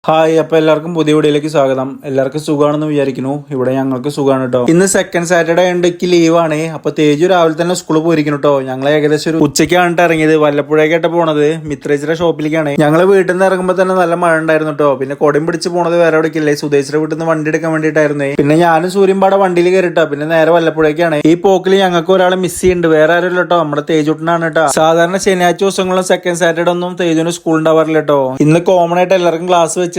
Hi, അപ്പൊ എല്ലാവർക്കും പുതിയ വീഡിയോയിലേക്ക് സ്വാഗതം. എല്ലാവർക്കും സുഖമാണെന്ന് വിചാരിക്കുന്നു. ഇവിടെ ഞങ്ങൾക്ക് സുഖമാണ് കേട്ടോ. ഇന്ന് സെക്കൻഡ് സാറ്റർഡേ ഉണ്ട്, എനിക്ക് ലീവാണ്. അപ്പൊ തേജു രാവിലെ തന്നെ സ്കൂളിൽ പോയിരിക്കുന്നു കേട്ടോ. ഞങ്ങൾ ഏകദേശം ഒരു ഉച്ചയ്ക്കാണ് ഇറങ്ങിയത്. വല്ലപ്പുഴയ്ക്കായിട്ട് പോണത് മിത്രേച്ചിയുടെ ഷോപ്പിലേക്കാണ്. ഞങ്ങൾ വീട്ടിൽ നിന്ന് ഇറങ്ങുമ്പോൾ തന്നെ നല്ല മഴ ഉണ്ടായിരുന്നു കേട്ടോ. പിന്നെ കൊടയും പിടിച്ച് പോണത് വേറെ എവിടേക്കില്ലേ, സുധേശ്വര വീട്ടിൽ നിന്ന് വണ്ടി എടുക്കാൻ വേണ്ടിയിട്ടായിരുന്നേ. പിന്നെ ഞാനും സൂര്യമ്പാടെ വണ്ടിയിൽ കയറിട്ടോ. പിന്നെ നേരെ വല്ലപ്പുഴയ്ക്കാണ്. ഈ പോക്കിൽ ഞങ്ങൾക്ക് ഒരാളെ മിസ് ചെയ്യുന്നുണ്ട്. വേറെ ആരും കേട്ടോ, നമ്മുടെ തേജുട്ടനാണ് കേട്ടോ. സാധാരണ ശനിയാഴ്ച ദിവസങ്ങളും സെക്കൻഡ് സാറ്റർഡേ ഒന്നും തേജുവിന് സ്കൂൾ ഉണ്ടാവാറില്ല കേട്ടോ. ഇന്ന് കോമൺ ആയിട്ട് എല്ലാവർക്കും ക്ലാസ് വെച്ചിട്ടുണ്ട്.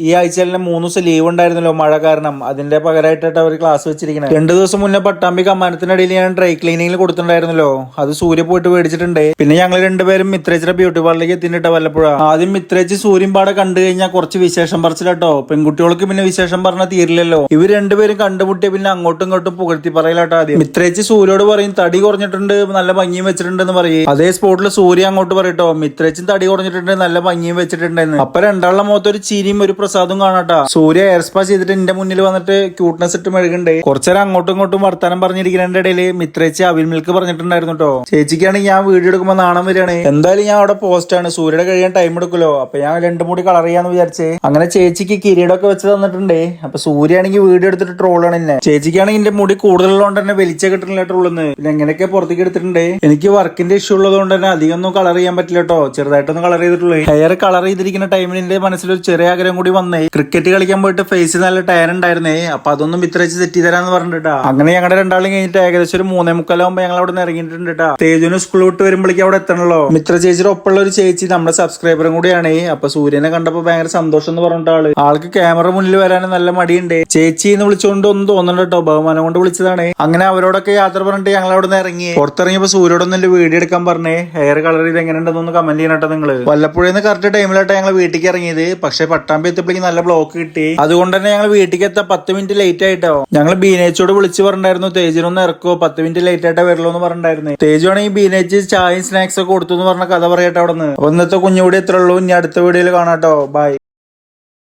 ഈ ആഴ്ച 3 ദിവസം ലീവ് ഉണ്ടായിരുന്നല്ലോ മഴ കാരണം. അതിന്റെ പകരമായിട്ടാണ് അവർ ക്ലാസ് വെച്ചിരിക്കുന്നത്. 2 ദിവസം മുന്നേ പട്ടാമ്പി കമ്മാനത്തിനിടയിൽ ഞാൻ ഡ്രൈ ക്ലീനിങ്ങിൽ കൊടുത്തിട്ടുണ്ടായിരുന്നല്ലോ. അത് സൂര്യ പോയിട്ട് മേടിച്ചിട്ടുണ്ട്. പിന്നെ ഞങ്ങൾ രണ്ടുപേരും മിത്രേച്ചിയുടെ ബ്യൂട്ടി പാർലറിലേക്ക് എത്തിയിട്ട് വല്ലപ്പോഴ ആദ്യം മിത്രേച്ചി സൂര്യമ്പാടെ കണ്ടു കഴിഞ്ഞാൽ കുറച്ച് വിശേഷം പറിച്ചിട്ടോ. പെൺകുട്ടികൾക്ക് പിന്നെ വിശേഷം പറഞ്ഞാൽ തീരില്ലല്ലോ. ഇവർ രണ്ടുപേരും കണ്ടുമുട്ടിയ പിന്നെ അങ്ങോട്ടും ഇങ്ങോട്ടും പുകഴ്ത്തി പറയലാട്ടോ. ആദ്യം മിത്രേച്ചി സൂര്യോട് പറയും തടി കുറഞ്ഞിട്ടുണ്ട്, നല്ല ഭംഗിയും വെച്ചിട്ടുണ്ട് എന്ന് പറയും. അതേ സ്പോട്ടിൽ സൂര്യ അങ്ങോട്ട് പറയട്ടോ മിത്രേച്ചും തടി കുറഞ്ഞിട്ടുണ്ട്, നല്ല ഭംഗിയും വെച്ചിട്ടുണ്ടെന്ന്. അപ്പൊ രണ്ടാളുടെ മുഖത്ത് ഒരു ചിരിയും ഒരു പ്രസാദവും കാണാട്ടാ. സൂര്യ എയർ സ്പാ ചെയ്തിട്ട് എന്റെ മുന്നിൽ വന്നിട്ട് ക്യൂട്ട്നെസ് ഇട്ട് മെഴുകുണ്ട്. കുറച്ചേരം അങ്ങോട്ടും ഇങ്ങോട്ടും വർത്താനം പറഞ്ഞിരിക്കുന്നതിന്റെ ഇടയില് മിത്രേച്ചി അവിൽ മിൽക്ക് പറഞ്ഞിട്ടുണ്ടായിരുന്നു കേട്ടോ. ചേച്ചിക്കാണെങ്കിൽ ഞാൻ വീഡിയോ എടുക്കുമ്പോൾ നാണം വരികയാണ്. എന്തായാലും ഞാൻ അവിടെ പോസ്റ്റ് ആണ്, സൂര്യയുടെ കഴിയാൻ ടൈം എടുക്കുമല്ലോ. അപ്പൊ ഞാൻ രണ്ടും കൂടി കളർ ചെയ്യാന്ന് വിചാരിച്ചേ. അങ്ങനെ ചേച്ചിക്ക് കിരീടമൊക്കെ വെച്ച് തന്നിട്ടുണ്ട്. അപ്പൊ സൂര്യ ആണെങ്കിൽ വീഡിയോ എടുത്തിട്ട് ട്രോളാണ് എന്നെ. ചേച്ചിക്കാണെങ്കിൽ എന്റെ മുടി കൂടുതലുള്ളതുകൊണ്ട് തന്നെ വലിച്ച കിട്ടുന്നില്ല ട്രോളെന്ന്. പിന്നെ എങ്ങനെയൊക്കെ പുറത്തേക്ക് എടുത്തിട്ടുണ്ട്. എനിക്ക് വർക്കിന്റെ ഇഷ്യൂ ഉള്ളതുകൊണ്ട് തന്നെ അധികം ഒന്നും കളർ ചെയ്യാൻ പറ്റില്ല കേട്ടോ. ചെറുതായിട്ടൊന്ന് കളർ ചെയ്തിട്ടുള്ളൂ. ഹെയർ കളർ ചെയ്തിരിക്കുന്ന ടൈമിൽ എന്റെ മനസ്സിലൊരു ചെറിയ ആഗ്രഹം കൂടി വന്നേ. ക്രിക്കറ്റ് കളിക്കാൻ പോയിട്ട് ഫേസ് നല്ല ടയർ ഉണ്ടായിരുന്നേ. അപ്പൊ അതൊന്നും മിത്രച്ച് സെറ്റ് ചെയ്തരാന്ന് പറഞ്ഞിട്ടാ. അങ്ങനെ ഞങ്ങളുടെ രണ്ടാളും കഴിഞ്ഞിട്ട് ഏകദേശം ഒരു 3:45 ഞങ്ങൾ അവിടെ നിന്ന് ഇറങ്ങിയിട്ടുണ്ട് കേട്ടോ. തേജുവിന് സ്കൂൾ വിട്ട് വരുമ്പോഴേക്കും അവിടെ എത്തണല്ലോ. മിത്ര ചേച്ചിയുടെ ഒപ്പമുള്ള ഒരു ചേച്ചി നമ്മുടെ സബ്സ്ക്രൈബറും കൂടിയാണ്. അപ്പൊ സൂര്യനെ കണ്ടപ്പോ ഭയങ്കര സന്തോഷം എന്ന് പറഞ്ഞിട്ട് ആൾക്ക് ക്യാമറ മുന്നിൽ വരാൻ നല്ല മടിയുണ്ട്. ചേച്ചി എന്ന് വിളിച്ചുകൊണ്ട് ഒന്നും തോന്നുന്നുണ്ട് കേട്ടോ, ബഹുമാനം കൊണ്ട് വിളിച്ചതാണ്. അങ്ങനെ അവരോടൊക്കെ യാത്ര പറഞ്ഞിട്ട് ഞങ്ങൾ അവിടെ നിന്ന് ഇറങ്ങി. പുറത്തിറങ്ങിയപ്പോ സൂര്യോടൊന്നും എന്റെ വീഡിയോ എടുക്കാൻ പറഞ്ഞേ. ഹെയർ കളർ ചെയ്ത് എങ്ങനെയുണ്ടെന്നൊന്ന് കമന്റ് ചെയ്യണട്ടോ നിങ്ങള്. വല്ലപ്പോഴേന്ന് കറക്റ്റ് ടൈമിലായിട്ട് ഞങ്ങൾ വീട്ടിലേക്ക് ഇറങ്ങിയത്. പക്ഷെ പട്ടാമ്പി എത്തിയപ്പോഴേക്കും നല്ല ബ്ലോക്ക് കിട്ടി. അതുകൊണ്ട് തന്നെ ഞങ്ങൾ വീട്ടിലേക്ക് എത്താൻ 10 മിനിറ്റ് ലേറ്റ് ആയിട്ടോ. ഞങ്ങൾ ബീനേച്ചോട് വിളിച്ച് പറഞ്ഞിട്ടുണ്ടായിരുന്നു തേജിനൊന്ന് ഇറക്കോ, 10 മിനിറ്റ് ലേറ്റ് ആയിട്ടാ വരുള്ളൂ എന്ന് പറഞ്ഞിട്ടുണ്ടായിരുന്നു. തേജു ആണെങ്കിൽ ബീനേച്ച് ചായയും സ്നാക്സ് ഒക്കെ കൊടുത്തു എന്ന് പറഞ്ഞ കഥ പറയട്ടെ അവിടെ നിന്ന്. അപ്പൊ ഇന്നത്തെ കുഞ്ഞുകൂടി എത്ര ഉള്ളൂ. ഇനി അടുത്ത വീഡിയോയിൽ കാണാട്ടോ. ബൈ.